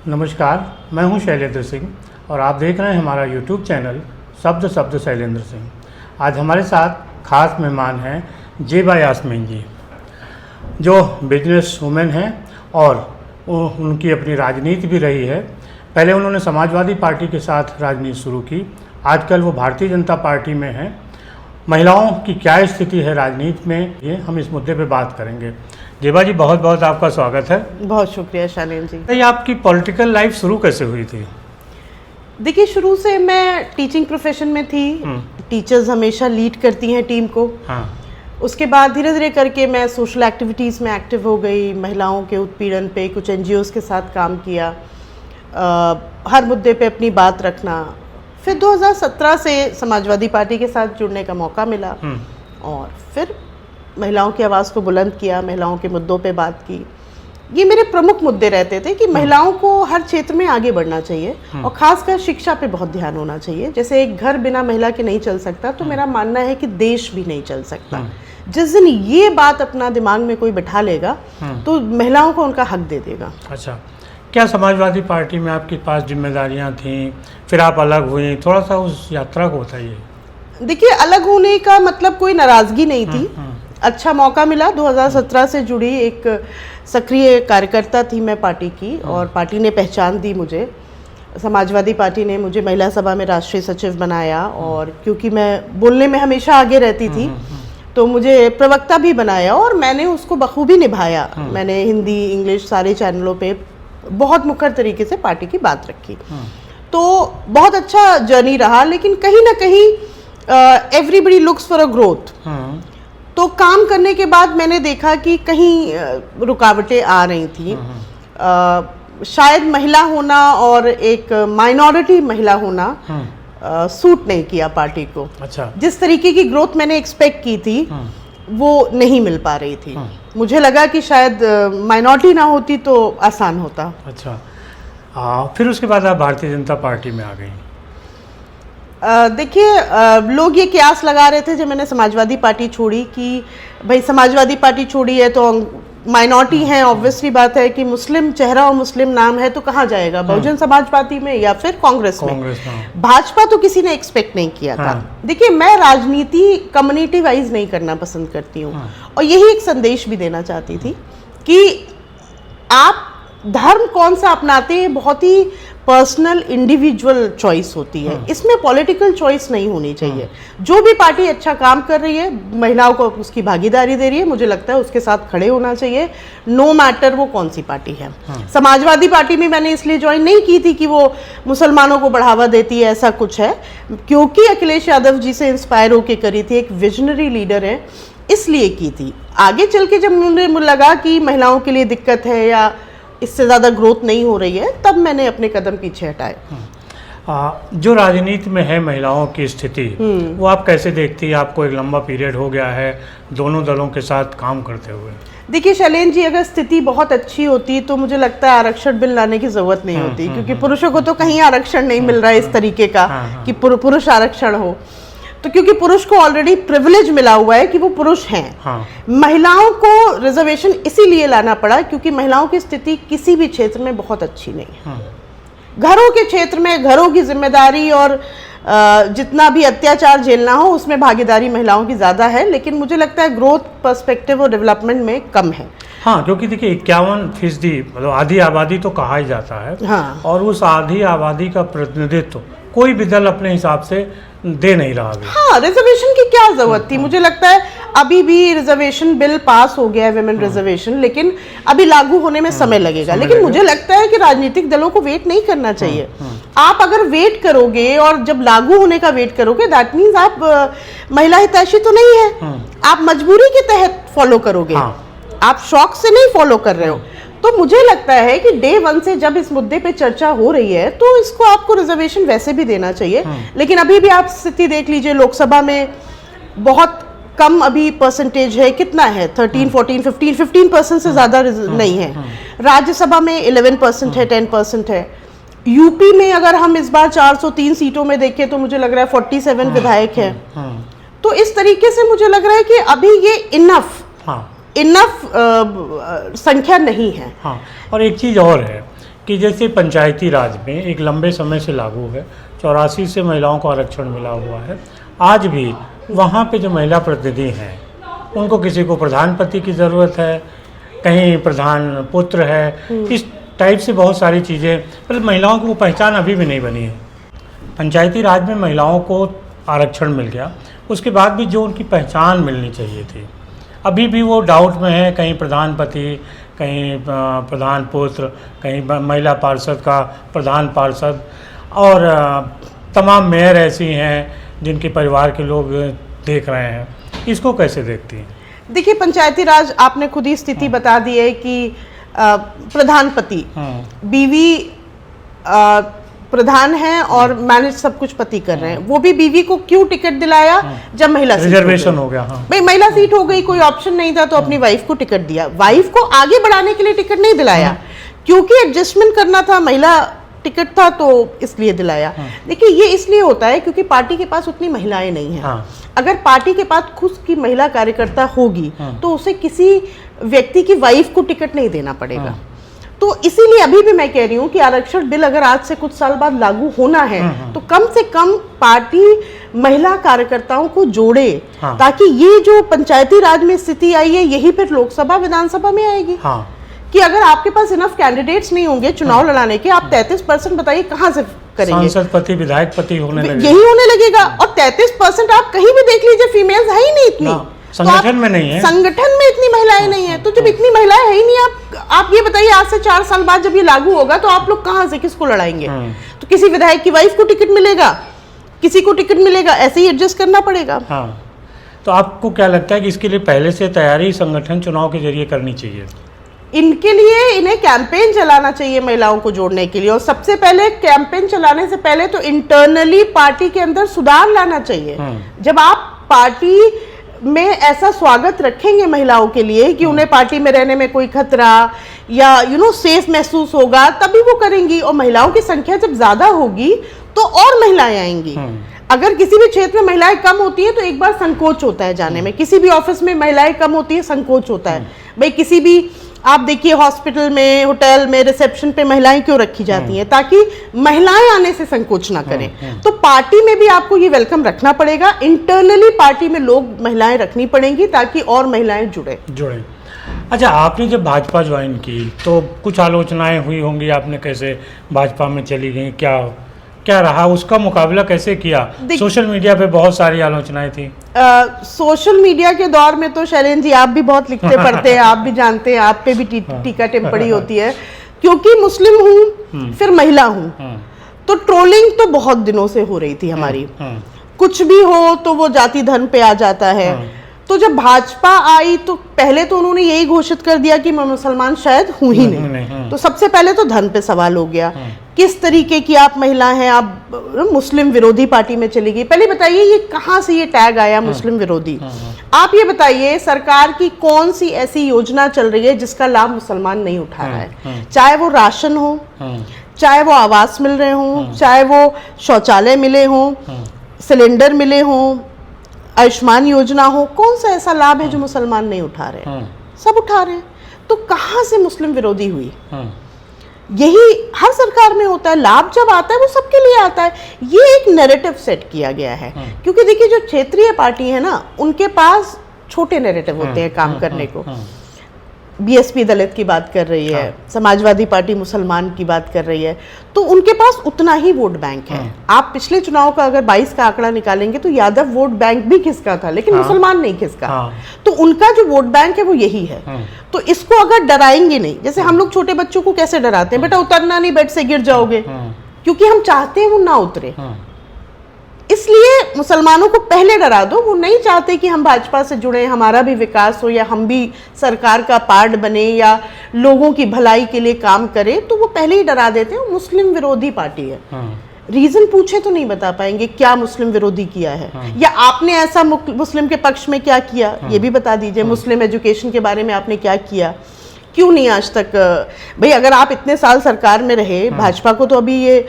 नमस्कार, मैं हूं शैलेंद्र सिंह और आप देख रहे हैं हमारा YouTube चैनल शब्द शब्द शैलेंद्र सिंह। आज हमारे साथ खास मेहमान हैं जेबा यास्मीन जी, जो बिजनेस वुमेन हैं और उनकी अपनी राजनीति भी रही है। पहले उन्होंने समाजवादी पार्टी के साथ राजनीति शुरू की, आजकल वो भारतीय जनता पार्टी में हैं। महिलाओं की क्या स्थिति है राजनीति में, ये हम इस मुद्दे पे बात करेंगे। जेबा जी, बहुत बहुत आपका स्वागत है। बहुत शुक्रिया शैलेंद्र जी। ये आपकी पॉलिटिकल लाइफ शुरू कैसे हुई थी? देखिए, शुरू से मैं टीचिंग प्रोफेशन में थी। टीचर्स हमेशा लीड करती हैं टीम को। हाँ। उसके बाद धीरे धीरे करके मैं सोशल एक्टिविटीज़ में एक्टिव हो गई। महिलाओं के उत्पीड़न पे कुछ NGOs के साथ काम किया, हर मुद्दे पे अपनी बात रखना। फिर 2017 से समाजवादी पार्टी के साथ जुड़ने का मौका मिला और फिर महिलाओं की आवाज़ को बुलंद किया, महिलाओं के मुद्दों पे बात की। ये मेरे प्रमुख मुद्दे रहते थे कि महिलाओं को हर क्षेत्र में आगे बढ़ना चाहिए और ख़ासकर शिक्षा पे बहुत ध्यान होना चाहिए। जैसे एक घर बिना महिला के नहीं चल सकता, तो मेरा मानना है कि देश भी नहीं चल सकता। जिस दिन ये बात अपना दिमाग में कोई बैठा लेगा तो महिलाओं को उनका हक दे देगा। अच्छा, क्या समाजवादी पार्टी में आपके पास जिम्मेदारियां थीं, फिर आप अलग हुई? थोड़ा सा उस यात्रा को बताइए। देखिए, अलग होने का मतलब कोई नाराज़गी नहीं थी। अच्छा मौका मिला। 2017 से जुड़ी एक सक्रिय कार्यकर्ता थी मैं पार्टी की और पार्टी ने पहचान दी मुझे। समाजवादी पार्टी ने मुझे महिला सभा में राष्ट्रीय सचिव बनाया और क्योंकि मैं बोलने में हमेशा आगे रहती थी तो मुझे प्रवक्ता भी बनाया और मैंने उसको बखूबी निभाया। मैंने हिंदी, इंग्लिश सारे चैनलों पे बहुत मुखर तरीके से पार्टी की बात रखी। तो बहुत अच्छा जर्नी रहा, लेकिन कहीं ना कहीं everybody looks for a growth. तो काम करने के बाद मैंने देखा कि कहीं रुकावटें आ रही थी। शायद महिला होना और एक माइनॉरिटी महिला होना सूट नहीं किया पार्टी को। अच्छा। जिस तरीके की ग्रोथ मैंने एक्सपेक्ट की थी वो नहीं मिल पा रही थी। मुझे लगा कि शायद माइनॉरिटी ना होती तो आसान होता। अच्छा, फिर उसके बाद आप भारतीय जनता पार्टी में आ गई। देखिए, लोग ये कयास लगा रहे थे जब मैंने समाजवादी पार्टी छोड़ी कि भाई समाजवादी पार्टी छोड़ी है तो माइनॉरिटी हैं, ऑब्वियसली बात है कि मुस्लिम चेहरा और मुस्लिम नाम है तो कहाँ जाएगा, बहुजन समाज पार्टी में या फिर कांग्रेस में। भाजपा तो किसी ने एक्सपेक्ट नहीं किया था। देखिए, मैं राजनीति कम्युनिटी वाइज नहीं करना पसंद करती हूँ और यही एक संदेश भी देना चाहती थी कि आप धर्म कौन सा अपनाते हैं बहुत ही पर्सनल इंडिविजुअल चॉइस होती है। इसमें पॉलिटिकल चॉइस नहीं होनी चाहिए। जो भी पार्टी अच्छा काम कर रही है, महिलाओं को उसकी भागीदारी दे रही है, मुझे लगता है उसके साथ खड़े होना चाहिए, नो मैटर वो कौन सी पार्टी है। समाजवादी पार्टी में मैंने इसलिए ज्वाइन नहीं की थी कि वो मुसलमानों को बढ़ावा देती है, ऐसा कुछ है, क्योंकि अखिलेश यादव जी से इंस्पायर होकर करी थी, एक विजनरी लीडर है, इसलिए की थी। आगे चल के जब मुझे लगा कि महिलाओं के लिए दिक्कत है या इससे ज़्यादा ग्रोथ नहीं हो रही है, तब मैंने अपने कदम पीछे हटाए। जो राजनीति में है महिलाओं की स्थिति, वो आप कैसे देखती है? आपको एक लंबा पीरियड हो गया है दोनों दलों के साथ काम करते हुए। देखिए शैलेंद्र जी, अगर स्थिति बहुत अच्छी होती तो मुझे लगता है आरक्षण बिल लाने की जरूरत नहीं होती, क्योंकि पुरुषों को तो कहीं आरक्षण नहीं मिल रहा है इस तरीके का कि पुरुष आरक्षण हो। तो क्योंकि पुरुष को ऑलरेडी प्रिविलेज मिला हुआ है कि वो पुरुष हैं। महिलाओं को रिजर्वेशन इसीलिए लाना पड़ा क्योंकि महिलाओं की स्थिति किसी भी क्षेत्र में बहुत अच्छी नहीं है। घरों के क्षेत्र में घरों की जिम्मेदारी और जितना भी अत्याचार झेलना हो उसमें भागीदारी महिलाओं की ज़्यादा है, लेकिन मुझे लगता है ग्रोथ पर्सपेक्टिव और डेवलपमेंट में कम है। हाँ, क्योंकि देखिए 51% मतलब आधी आबादी तो कहा ही जाता है। और उस आधी आबादी का प्रतिनिधित्व कोई भी दल अपने हिसाब से दे नहीं रहा अभी। हाँ, रिजर्वेशन की क्या जरूरत थी? मुझे लगता है अभी भी रिजर्वेशन बिल पास हो गया है, विमेन रिजर्वेशन, लेकिन अभी लागू होने में समय लगेगा। लेकिन मुझे लगता है कि राजनीतिक दलों को वेट नहीं करना चाहिए। आप अगर वेट करोगे और जब लागू होने का वेट करोगे, दैट मीन्स आप महिला हितैषी तो नहीं है, आप मजबूरी के तहत फॉलो करोगे। आप शौक से नहीं फॉलो कर रहे हो। तो मुझे लगता है कि डे 1 से जब इस मुद्दे पे चर्चा हो रही है तो इसको आपको रिजर्वेशन वैसे भी देना चाहिए। लेकिन अभी भी आप स्थिति देख लीजिए, लोकसभा में बहुत कम अभी परसेंटेज है। कितना है? 13, 14, 15% से ज़्यादा नहीं है। राज्यसभा में 11% है, 10% है। यूपी में अगर हम इस बार 403 सीटों में देखें तो मुझे लग रहा है 47 विधायक है। तो इस तरीके से मुझे लग रहा है कि अभी ये इनफ संख्या नहीं है। हाँ, और एक चीज़ और है कि जैसे पंचायती राज में एक लंबे समय से लागू है, 84 से महिलाओं को आरक्षण मिला हुआ है। आज भी वहाँ पे जो महिला प्रतिनिधि हैं उनको किसी को प्रधानपति की ज़रूरत है, कहीं प्रधान पुत्र है, इस टाइप से बहुत सारी चीज़ें, मतलब महिलाओं की वो पहचान अभी भी नहीं बनी है। पंचायती राज में महिलाओं को आरक्षण मिल गया, उसके बाद भी जो उनकी पहचान मिलनी चाहिए थी अभी भी वो डाउट में है। कहीं प्रधानपति, कहीं प्रधान पुत्र, कहीं महिला पार्षद का प्रधान पार्षद, और तमाम मेयर ऐसी हैं जिनके परिवार के लोग देख रहे हैं। इसको कैसे देखती हैं? देखिए, पंचायती राज आपने खुद ही स्थिति बता दी है कि प्रधानपति, बीवी प्रधान है और मैनेज सब कुछ पति कर रहे हैं। वो भी बीवी को क्यों टिकट दिलाया? जब महिला रिजर्वेशन हो गया। हाँ। भाई महिला सीट हो गई, कोई ऑप्शन नहीं था तो अपनी वाइफ को टिकट दिया। वाइफ को आगे बढ़ाने के लिए टिकट नहीं दिलाया, क्योंकि एडजस्टमेंट करना था, महिला टिकट था तो इसलिए दिलाया। देखिए, ये इसलिए होता है क्योंकि पार्टी के पास उतनी महिलाएं नहीं हैं। अगर पार्टी के पास खुद की महिला कार्यकर्ता होगी तो उसे किसी व्यक्ति की वाइफ को टिकट नहीं देना पड़ेगा। तो इसीलिए अभी भी मैं कह रही हूँ कि आरक्षण बिल अगर आज से कुछ साल बाद लागू होना है तो कम से कम पार्टी महिला कार्यकर्ताओं को जोड़े, ताकि ये जो पंचायती राज में स्थिति आई है यही फिर लोकसभा विधानसभा में आएगी। कि अगर आपके पास इनफ कैंडिडेट्स नहीं होंगे चुनाव लड़ाने के, आप 33% बताइए कहाँ से करेंगे? सांसद पति, विधायक पति होने लगेगा, यही होने लगेगा। और 33% आप कहीं भी देख लीजिए, फीमेल्स है ही नहीं इतनी, संगठन में नहीं है, संगठन में इतनी महिलाएं नहीं है। तो जब इतनी महिलाएं है ही नहीं, आप ये बताइए आज से 4 साल बाद जब ये लागू होगा तो आप लोग कहाँ से किसको लड़ाएंगे? तो किसी विधायक की वाइफ को टिकट मिलेगा, किसी को टिकट मिलेगा, ऐसे ही एडजस्ट करना पड़ेगा। हाँ। तो आपको क्या लगता है कि इसके लिए पहले से तैयारी संगठन चुनाव के जरिए करनी चाहिए? इनके लिए इन्हें कैंपेन चलाना चाहिए महिलाओं को जोड़ने के लिए, और सबसे पहले कैंपेन चलाने से पहले तो इंटरनली पार्टी के अंदर सुधार लाना चाहिए। जब आप पार्टी में ऐसा स्वागत रखेंगे महिलाओं के लिए कि उन्हें पार्टी में रहने में कोई खतरा या सेफ महसूस होगा, तभी वो करेंगी। और महिलाओं की संख्या जब ज्यादा होगी तो और महिलाएं आएंगी। अगर किसी भी क्षेत्र में महिलाएं कम होती है तो एक बार संकोच होता है जाने में। किसी भी ऑफिस में महिलाएं कम होती है, संकोच होता है। भाई किसी भी आप देखिए हॉस्पिटल में, होटल में, रिसेप्शन पे महिलाएं क्यों रखी जाती हैं? ताकि महिलाएं आने से संकोच ना करें। तो पार्टी में भी आपको ये वेलकम रखना पड़ेगा। इंटरनली पार्टी में लोग महिलाएं रखनी पड़ेंगी ताकि और महिलाएं जुड़े। अच्छा, आपने जब भाजपा ज्वाइन की तो कुछ आलोचनाएं हुई होंगी, आपने कैसे भाजपा में चली गई, क्या रहा, उसका मुकाबला कैसे किया? सोशल मीडिया पे बहुत सारी आलोचनाएं थी। सोशल मीडिया के दौर में तो शैलेंद्र जी आप भी बहुत लिखते पढ़ते हैं, आप भी जानते हैं, आप पे भी टीका टिप्पणी होती है। क्योंकि मुस्लिम हूँ, फिर महिला हूँ, तो ट्रोलिंग तो बहुत दिनों से हो रही थी हमारी। कुछ भी हो तो वो जाति धर्म पे आ जाता है। तो जब भाजपा आई तो पहले तो उन्होंने यही घोषित कर दिया कि मैं मुसलमान शायद हूं ही नहीं। तो सबसे पहले तो धर्म पे सवाल हो गया, किस तरीके की आप महिला हैं, आप मुस्लिम विरोधी पार्टी में चली गई। पहले बताइए ये कहां से ये टैग आया मुस्लिम विरोधी? आप ये बताइए सरकार की कौन सी ऐसी योजना चल रही है जिसका लाभ मुसलमान नहीं उठा रहा है? चाहे वो राशन हो, चाहे वो आवास मिल रहे हो, चाहे वो शौचालय मिले हो, सिलेंडर मिले हो, आयुष्मान योजना हो, कौन सा ऐसा लाभ है जो मुसलमान नहीं उठा रहे? सब उठा रहे हैं। तो कहां से मुस्लिम विरोधी हुई? यही हर सरकार में होता है, लाभ जब आता है वो सबके लिए आता है। ये एक नैरेटिव सेट किया गया है। क्योंकि देखिए जो क्षेत्रीय पार्टी है ना, उनके पास छोटे नैरेटिव होते हैं काम करने को। बीएसपी दलित की बात कर रही है, समाजवादी पार्टी मुसलमान की बात कर रही है, तो उनके पास उतना ही वोट बैंक है। आप पिछले चुनाव का अगर 22 का आंकड़ा निकालेंगे तो यादव वोट बैंक भी खिसका था, लेकिन मुसलमान नहीं खिसका। तो उनका जो वोट बैंक है वो यही है। तो इसको अगर डराएंगे नहीं, जैसे हम लोग छोटे बच्चों को कैसे डराते हैं, बेटा उतरना नहीं, बेड से गिर जाओगे, क्योंकि हम चाहते हैं वो ना उतरे। इसलिए मुसलमानों को पहले डरा दो। वो नहीं चाहते कि हम भाजपा से जुड़े, हमारा भी विकास हो, या हम भी सरकार का पार्ट बने, या लोगों की भलाई के लिए काम करें, तो वो पहले ही डरा देते हैं। मुस्लिम विरोधी पार्टी है। रीजन पूछे तो नहीं बता पाएंगे क्या मुस्लिम विरोधी किया है, या आपने ऐसा मुस्लिम के पक्ष में क्या किया, ये भी बता दीजिए। मुस्लिम एजुकेशन के बारे में आपने क्या किया, क्यों नहीं आज तक? भाई अगर आप इतने साल सरकार में रहे, भाजपा को तो अभी ये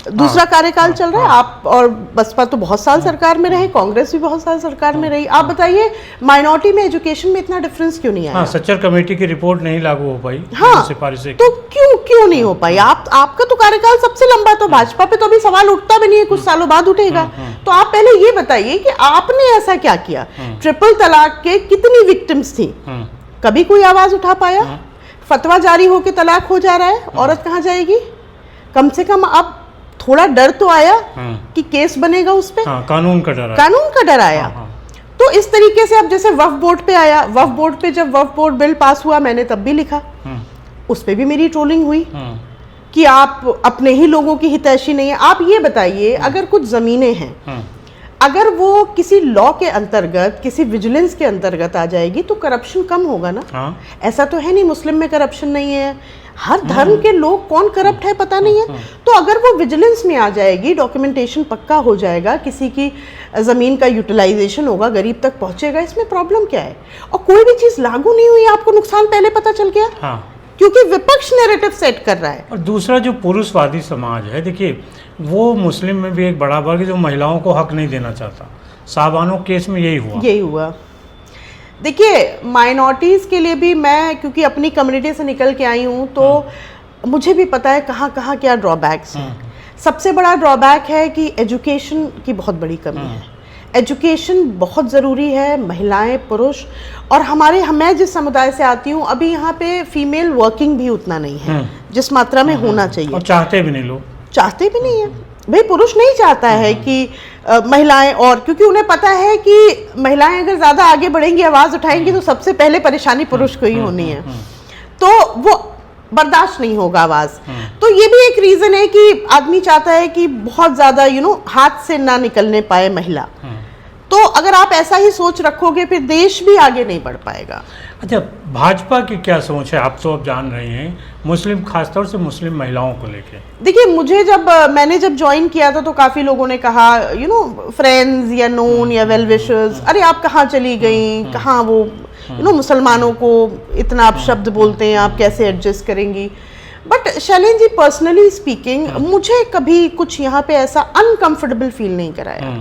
दूसरा कार्यकाल चल रहा है। आप और बसपा तो बहुत साल सरकार में रहे, कांग्रेस भी बहुत साल सरकार में रही। आप बताइए माइनॉरिटी में एजुकेशन में इतना डिफरेंस क्यों नहीं आया? सच्चर कमेटी की रिपोर्ट नहीं लागू हो पाई, सिफारिशें तो क्यों नहीं हो पाई? आपका तो कार्यकाल सबसे लंबा, तो भाजपा पे तो अभी सवाल उठता भी नहीं है, कुछ सालों बाद उठेगा। तो आप पहले ये बताइए कि आपने ऐसा क्या किया? ट्रिपल तलाक के कितनी विक्टिम्स थी, कभी कोई आवाज उठा पाया? फतवा जारी होके तलाक हो जा रहा है, औरत कहाँ जाएगी? कम से कम अब थोड़ा डर तो आया कि केस बनेगा उस पे। कानून का डर आया। तो इस तरीके से अब जैसे वक्फ बोर्ड पे आया, वक्फ बोर्ड पे जब वक्फ बोर्ड बिल पास हुआ, मैंने तब भी लिखा, उस पे भी मेरी ट्रोलिंग हुई कि आप अपने ही लोगों की हितैषी नहीं है। आप ये बताइए, अगर कुछ जमीनें हैं, अगर वो किसी लॉ के अंतर्गत, किसी विजिलेंस के अंतर्गत आ जाएगी तो करप्शन कम होगा ना। ऐसा तो है नहीं मुस्लिम में करप्शन नहीं है, हर धर्म के लोग कौन करप्ट है पता नहीं है। तो अगर वो विजिलेंस में आ जाएगी, डॉक्यूमेंटेशन पक्का हो जाएगा, किसी की ज़मीन का यूटिलाइजेशन होगा, गरीब तक पहुंचेगा, इसमें प्रॉब्लम क्या है? और कोई भी चीज़ लागू नहीं हुई, आपको नुकसान पहले पता चल गया, क्योंकि विपक्ष नैरेटिव सेट कर रहा है। और दूसरा जो पुरुषवादी समाज है, देखिए वो मुस्लिम में भी एक बड़ा वर्ग है जो महिलाओं को हक नहीं देना चाहता। साबानो केस में यही हुआ। देखिए माइनॉरिटीज़ के लिए भी मैं, क्योंकि अपनी कम्युनिटी से निकल के आई हूँ, तो मुझे भी पता है कहाँ कहाँ क्या ड्रॉबैक्स हैं। सबसे बड़ा ड्रॉबैक है कि एजुकेशन की बहुत बड़ी कमी है। एजुकेशन बहुत ज़रूरी है, महिलाएं, पुरुष, और मैं जिस समुदाय से आती हूँ, अभी यहाँ पे फीमेल वर्किंग भी उतना नहीं है जिस मात्रा में होना चाहिए। और चाहते भी नहीं लोग, चाहते भी नहीं है भाई। पुरुष नहीं चाहता है कि महिलाएं, और क्योंकि उन्हें पता है कि महिलाएं अगर ज़्यादा आगे बढ़ेंगी, आवाज़ उठाएंगी, तो सबसे पहले परेशानी पुरुष को ही होनी है, तो वो बर्दाश्त नहीं होगा आवाज़। तो ये भी एक रीज़न है कि आदमी चाहता है कि बहुत ज़्यादा हाथ से ना निकलने पाए महिला। तो अगर आप ऐसा ही सोच रखोगे, फिर देश भी आगे नहीं बढ़ पाएगा। अच्छा, भाजपा की क्या सोच है? आप तो अब जान रहे हैं, मुस्लिम, खासतौर से मुस्लिम महिलाओं को लेके। देखिए मुझे मैंने जब ज्वाइन किया था तो काफ़ी लोगों ने कहा, फ्रेंड्स या नोन या वेल विशर्स, अरे आप कहाँ चली गई, कहाँ वो मुसलमानों को इतना आप शब्द बोलते हैं, आप कैसे एडजस्ट करेंगी। But Shailen ji, personally speaking, मुझे कभी कुछ यहाँ पे ऐसा अनकंफर्टेबल फील नहीं कराया।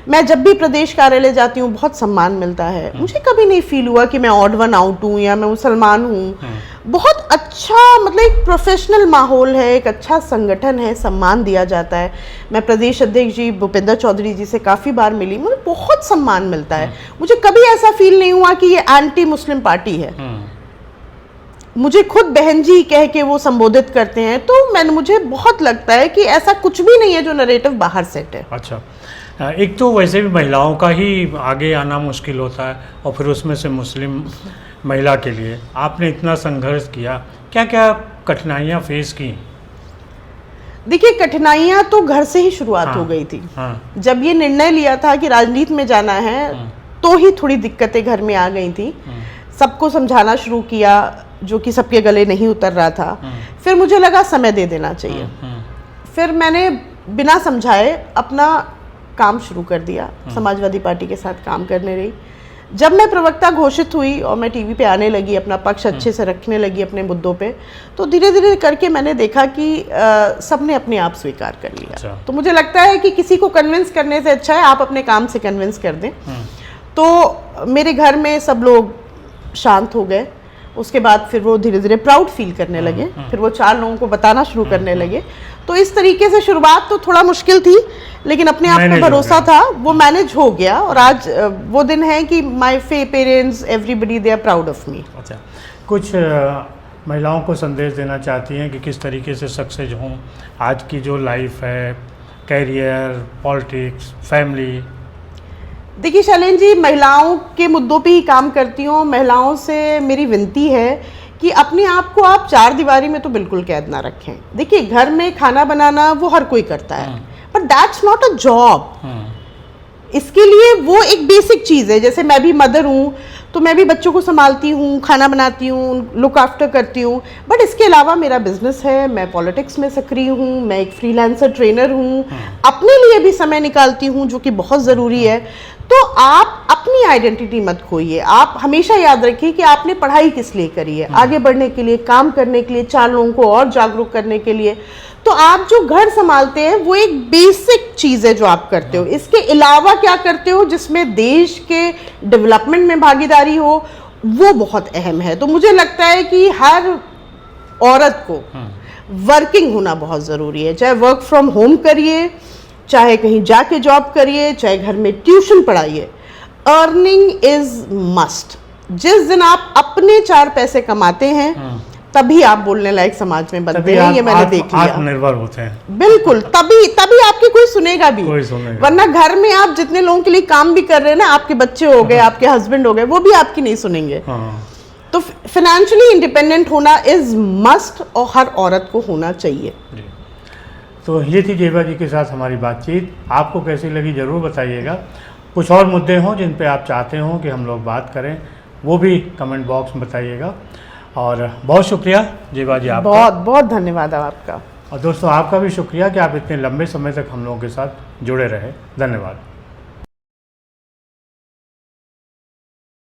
मैं जब भी प्रदेश कार्यालय जाती हूँ बहुत सम्मान मिलता है, मुझे कभी नहीं फील हुआ कि मैं ऑड वन आउट हूँ या मैं मुसलमान हूँ। बहुत अच्छा, मतलब एक प्रोफेशनल माहौल है, एक अच्छा संगठन है, सम्मान दिया जाता है। मैं प्रदेश अध्यक्ष जी भूपेंद्र चौधरी जी से काफ़ी बार मिली, मुझे बहुत सम्मान मिलता है। मुझे कभी ऐसा फील नहीं हुआ कि ये एंटी मुस्लिम पार्टी है। मुझे खुद बहन जी कह के वो संबोधित करते हैं, तो मुझे बहुत लगता है कि ऐसा कुछ भी नहीं है जो नरेटिव बाहर सेट है। अच्छा, एक तो वैसे भी महिलाओं का ही आगे आना मुश्किल होता है, और फिर उसमें से मुस्लिम महिला के लिए आपने इतना संघर्ष किया, क्या क्या कठिनाइयाँ फेस की? देखिए कठिनाइयाँ तो घर से ही शुरुआत हो गई थी। जब ये निर्णय लिया था कि राजनीति में जाना है, तो ही थोड़ी दिक्कतें घर में आ गई थी। सबको समझाना शुरू किया, जो कि सबके गले नहीं उतर रहा था। फिर मुझे लगा समय दे देना चाहिए। फिर मैंने बिना समझाए अपना काम शुरू कर दिया, समाजवादी पार्टी के साथ काम करने रही। जब मैं प्रवक्ता घोषित हुई और मैं टीवी पे आने लगी, अपना पक्ष अच्छे से रखने लगी अपने मुद्दों पे, तो धीरे धीरे करके मैंने देखा कि सबने अपने आप स्वीकार कर लिया। तो मुझे लगता है कि किसी को कन्विंस करने से अच्छा है आप अपने काम से कन्विंस कर दें। तो मेरे घर में सब लोग शांत हो गए। उसके बाद फिर वो धीरे धीरे प्राउड फील करने लगे, फिर वो 4 लोगों को बताना शुरू करने लगे। तो इस तरीके से शुरुआत तो थोड़ा मुश्किल थी, लेकिन अपने आप पे भरोसा था, वो मैनेज हो गया। और आज वो दिन है कि my parents, everybody, they are proud of me. अच्छा, कुछ महिलाओं को संदेश देना चाहती हैं कि किस तरीके से सक्सेस हों आज की जो लाइफ है, कैरियर, पॉलिटिक्स, फैमिली? देखिए शैलेन जी, महिलाओं के मुद्दों पे ही काम करती हूँ। महिलाओं से मेरी विनती है कि अपने आप को आप 4 दीवारी में तो बिल्कुल कैद ना रखें। देखिए घर में खाना बनाना वो हर कोई करता है, but that's not a job. इसके लिए वो एक बेसिक चीज़ है। जैसे मैं भी मदर हूँ, तो मैं भी बच्चों को संभालती हूँ, खाना बनाती हूँ, लुक आफ्टर करती हूँ, बट इसके अलावा मेरा बिजनेस है, मैं पॉलिटिक्स में सक्रिय हूँ, मैं एक फ्रीलांसर ट्रेनर हूँ, अपने लिए भी समय निकालती हूँ जो कि बहुत ज़रूरी है। तो आप अपनी आइडेंटिटी मत खोइए। आप हमेशा याद रखिए कि आपने पढ़ाई किस लिए करी है, आगे बढ़ने के लिए, काम करने के लिए, 4 लोगों को और जागरूक करने के लिए। तो आप जो घर संभालते हैं वो एक बेसिक चीज है जो आप करते हो, इसके अलावा क्या करते हो जिसमें देश के डेवलपमेंट में भागीदारी हो, वो बहुत अहम है। तो मुझे लगता है कि हर औरत को वर्किंग होना बहुत ज़रूरी है, चाहे वर्क फ्रॉम होम करिए, चाहे कहीं जाके जॉब करिए, चाहे घर में ट्यूशन पढ़ाइए, अर्निंग इज मस्ट। जिस दिन आप अपने 4 पैसे कमाते हैं तभी आप बोलने लायक समाज में बनते हैं, ये मैंने देख लिया। आत्मनिर्भर होते हैं, बिल्कुल, तभी आपकी कोई सुनेगा भी, कोई सुनेगा। वरना घर में आप जितने लोगों के लिए काम भी कर रहे हैं ना, आपके बच्चे हो गए, आपके हस्बैंड हो गए, वो भी आपकी नहीं सुनेंगे। तो फाइनेंशियली इंडिपेंडेंट होना इज मस्ट और हर औरत को होना चाहिए। तो ये थी जेबा जी के साथ हमारी बातचीत। आपको कैसी लगी ज़रूर बताइएगा। कुछ और मुद्दे हों जिन पे आप चाहते हो कि हम लोग बात करें, वो भी कमेंट बॉक्स में बताइएगा। और बहुत शुक्रिया जेबा जी, आपका बहुत बहुत धन्यवाद आपका। और दोस्तों आपका भी शुक्रिया कि आप इतने लंबे समय तक हम लोगों के साथ जुड़े रहे। धन्यवाद।